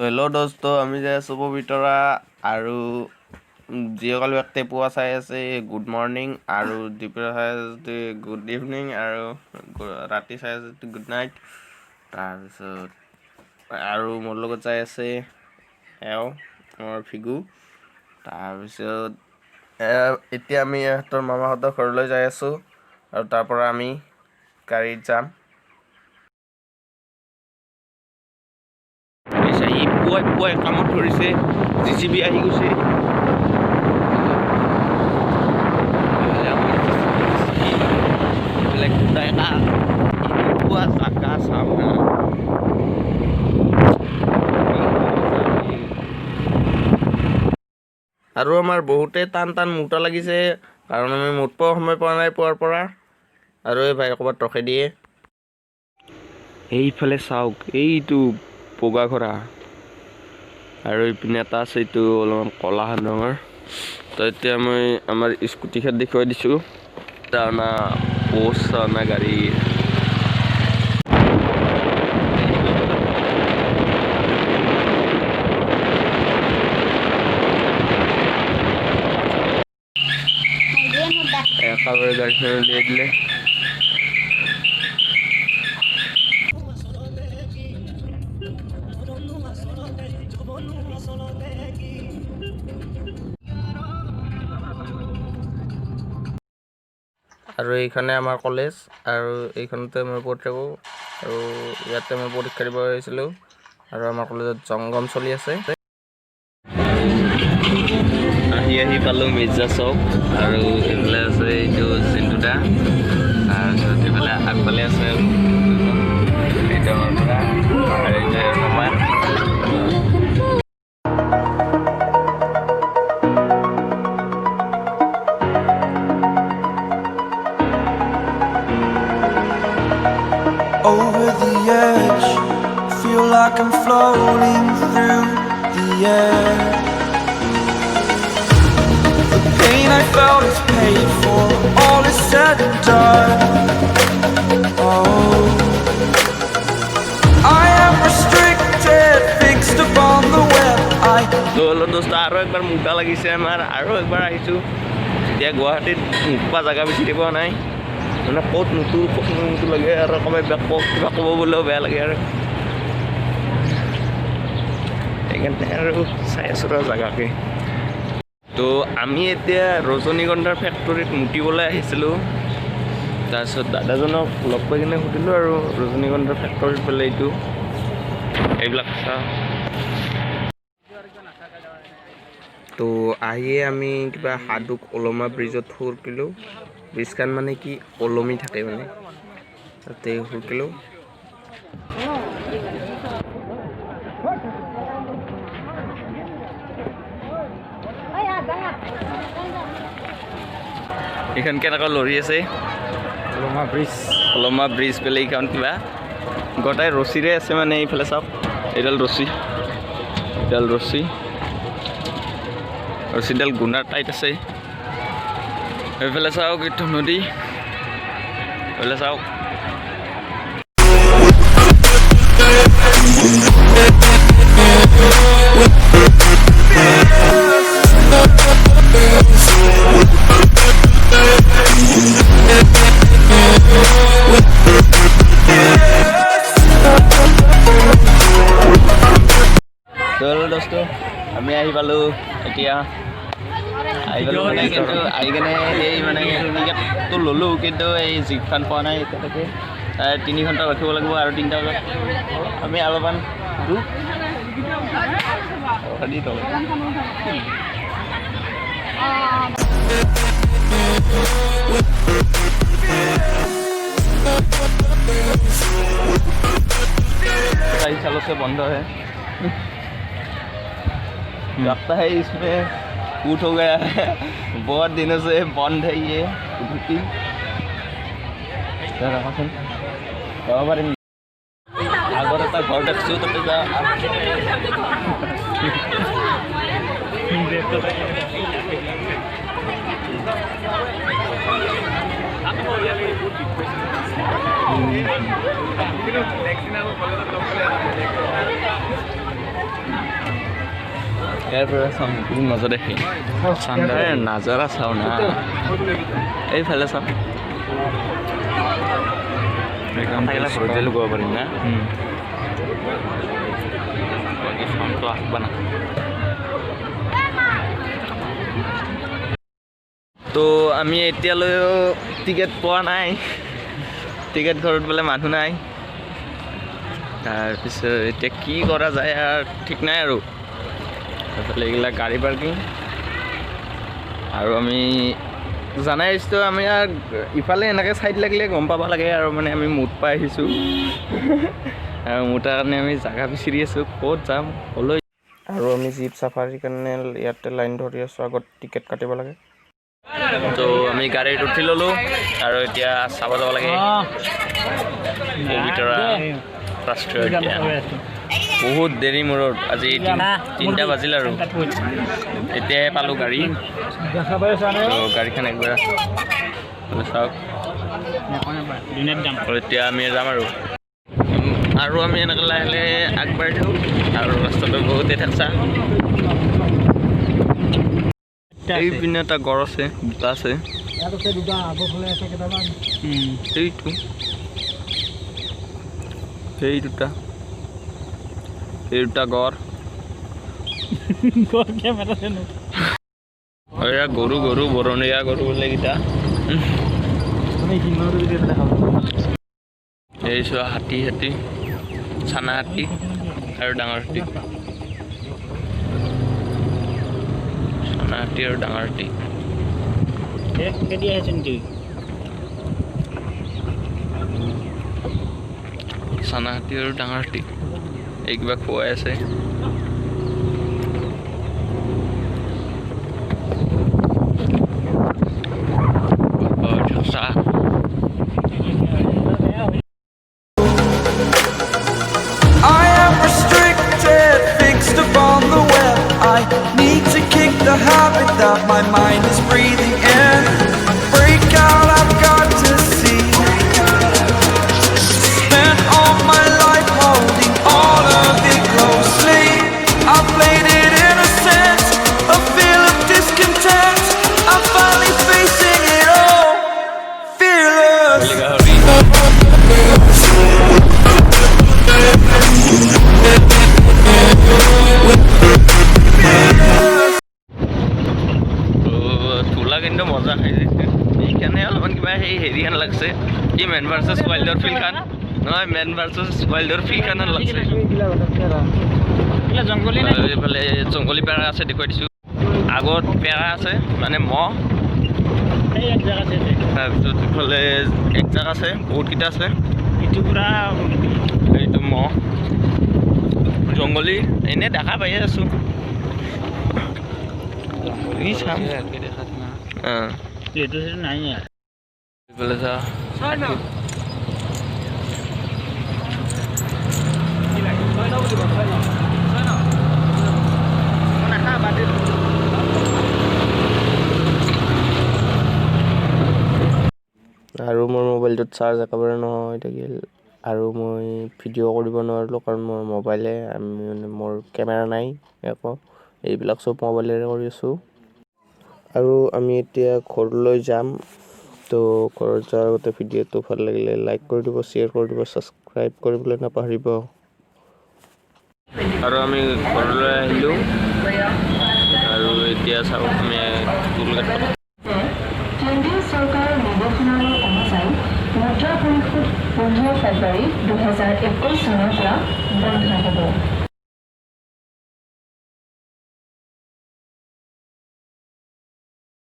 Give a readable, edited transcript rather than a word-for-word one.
Hello' দোস্ত, আমি যাই আছোঁ পবিতৰা আৰু যিসকল ব্যক্তি পুৱা চাই আছে গুড মৰ্ণিং আৰু দুপৰীয়া চাই আছে গুড ইভিনিং আৰু ৰাতি চাই আছে গুড নাইট। তাৰপিছত আৰু মোৰ লগত চাই আছে মোৰ ফিগু। তাৰপিছত এতিয়া আমি ইহঁতৰ মামাহঁতৰ ঘৰলৈ যাই আছোঁ আৰু তাৰ পৰা আমি গাড়ীত যাম। পুৱাই কামত ধৰিছে, JCB আহি গৈছে। আৰু আমাৰ বহুতে টান মোটা লাগিছে কাৰণ আমি মুঠ সময় পোৱা নাই পুৱাৰ পৰা। আৰু এই ভাই ক'ৰবাত ৰখাই দিয়ে। এইফালে চাওক, এইটো বগা ঘোঁৰা আৰু ইপিনে এটা আছে, এইটো অলপমান ক'লা ৰঙৰ। তো এতিয়া মই আমাৰ স্কুটিখন দেখুৱাই দিছোঁ। অনা পোষ্ট অনা গাড়ী। একেবাৰে গাড়ীখন উলিয়াই দিলে। আৰু এইখনে আমাৰ কলেজ আৰু এইখনতে মই পঢ়ি থাকোঁ আৰু ইয়াতে মই পৰীক্ষা দিব আহিছিলোঁ আৰু আমাৰ কলেজত জংগম চলি আছে। আহি পালোঁ মিৰ্জা চক আৰু এইফালে আছে এইটো চিন্টুদা। তাৰপিছত এইফালে আগফালে আছে এইটো আমাৰ পৰা আৰু এইটো আমাৰ over the edge, feel like I'm floating through the air. The pain I felt is paid for, all is said and done. Oh, I am restricted, fixed upon the web. তো হলো দোস্ত, আৰু একবাৰ মোটা লাগিছে আমাৰ, আৰু একবাৰ আহিছোঁ। এতিয়া গুৱাহাটীত নোপোৱা জেগা বিচাৰি পোৱা নাই, মানে ক'ত নতুন লাগে আৰু ক'বাই কিবা ক'ব বুলিও বেয়া লাগে আৰু সেইকাৰণে আৰু চাই আছোঁ আৰু জেগাকে। তো আমি এতিয়া ৰজনীগন্ধাৰ ফেক্টৰীত মুতিবলৈ আহিছিলোঁ। তাৰপিছত দাদাজনক লগ পাই কিনে সুধিলোঁ আৰু ৰজনীগন্ধাৰ ফেক্টৰীত বোলে এইটো এইবিলাক চাওঁ। তো আহিয়ে আমি কিবা হাদুক ওলমা ব্ৰিজত সুৰকিলোঁ। ব্ৰিজখন মানে কি ওলমি থাকে, মানে তাতে সুৰকিলোঁ। এইখন কেনেকুৱা লৰি আছে, ওলমা ব্ৰিজ পেলাই এইখন কিবা গোটাই ৰছীৰে আছে, মানে এইফালে চাওক, এইডাল ৰছীডাল গুণাৰ টাইট আছে। এইফালে চাওক, এইটো নদী, এইফালে চাওক। দোস্ত, আমি আহি পালোঁ এতিয়া। মানে কিন্তু আহি কেনে এই মানে টিকেটটো ল'লোঁ, কিন্তু এই জিপখন পোৱা নাই এতিয়ালৈকে। 3 ঘণ্টা ৰখিব লাগিব আৰু 3টা বজাত আমি অলপমান गाड़ी चालू से बंद है, लगता है इसमें कूट हो गया है, बहुत दिनों से बंद है ये स्कूटी। आगर এটা ঘৰ দেখছো, তাতে যা ইয়াৰ পৰা চাওঁ বহুত মজা দেখে নাজাৰা চাওঁ না এইফালে চাওঁ ঘৰত লগাব পাৰিম না বাকী চাউণ্ডটো আহিব না তো আমি এতিয়ালৈও টিকেট পোৱা নাই টিকেট ঘৰত বোলে মানুহ নাই তাৰপিছত এতিয়া কি কৰা যায় আৰু ঠিক নাই আৰু এইফালে এইগিলা গাড়ী পাৰ্কিং আৰু আমি জানাই আহিছোঁ আমি আৰু ইফালে এনেকৈ চাইড লাগিলে গম পাব লাগে আৰু মানে আমি মুঠ পাই আহিছোঁ আৰু মোৰ কাৰণে আমি জাগা বিচাৰি আছোঁ ক'ত যাম ক'লৈ আৰু আমি জীপ চাফাৰীৰ কাৰণে ইয়াতে লাইন ধৰি আছোঁ আগত টিকেট কাটিব লাগে তো আমি গাড়ীত উঠি ল'লোঁ আৰু এতিয়া চাব যাব লাগে পবিতৰা ৰাষ্ট্ৰীয় উদ্যান বহুত দেৰি মূৰত আজি 3টা বাজিল আৰু এতিয়াহে পালোঁ গাড়ী তো গাড়ীখন একবাৰ চাওক এতিয়া আমি যাম আৰু আমি এনেকৈ লাহে লাহে আগবাঢ়িলোঁ আৰু ৰাস্তাটো বহুতেই ঠেকচা এইপিনে এটা গড় আছে দুটা আছে এইটো এই দুটা গড় গৰু বৰণীয়া গৰু বোলে কেইটা এই চোৱা হাতী চানা হাতী আৰু ডাঙৰ হাতী চানা হাতী আৰু ডাঙৰ হাতী চানা হাতী আৰু ডাঙৰ হাতী এই কিবা খুৱাই আছে I am restricted, fixed upon the web. I need to kick the habit that my mind is breathing in. Break out, I've got to see. Spent all my life holding all of it closely. I played it innocent, a feel of discontent. I'm finally facing it all, fearless. চোলা কিন্তু মজা খাই দিছে এইখানে অলপমান কিবা সেই হেৰি খান লাগছে কি মেন ভাৰ্চেছ ৱাইল্ডৰ ফিল্ডখন নহয় মেন ভাৰ্চেছ ৱাইল্ডৰ ফিল্ডখন লাগছে এইফালে জংঘলী পেৰা আছে দেখুৱাই দিছোঁ আগত পেৰা আছে মানে মহ তাৰপিছত ইফালে এক জাক আছে বহুতকেইটা আছে এইটো মহ জংঘলী এনেই দেখা পাই আছোঁ চাম এইফালে চা আৰু মোৰ মোবাইলটোত চাৰ্জ একেবাৰে নহয় থাকিল আৰু মই ভিডিঅ' কৰিব নোৱাৰিলোঁ কাৰণ মোৰ মোবাইলে মোৰ কেমেৰা নাই একো এইবিলাক চব মোবাইলেৰে কৰি আছোঁ আৰু আমি এতিয়া ঘৰলৈ যাম তো ঘৰত যোৱাৰ আগতে ভিডিঅ'টো ভাল লাগিলে লাইক কৰি দিব শ্বেয়াৰ কৰি দিব ছাবস্ক্ৰাইব কৰিবলৈ নাপাহৰিব আৰু আমি ঘৰলৈ আহিলোঁ আৰু এতিয়া চাওক আমি টোলগেট কেন্দ্ৰীয় চৰকাৰৰ নিৰ্দেশনালৈ অনুযায়ী মুদ্ৰা পৰিশোধ 15 ফেব্ৰুৱাৰী 2021 চনৰ পৰা বন্ধ হ'ব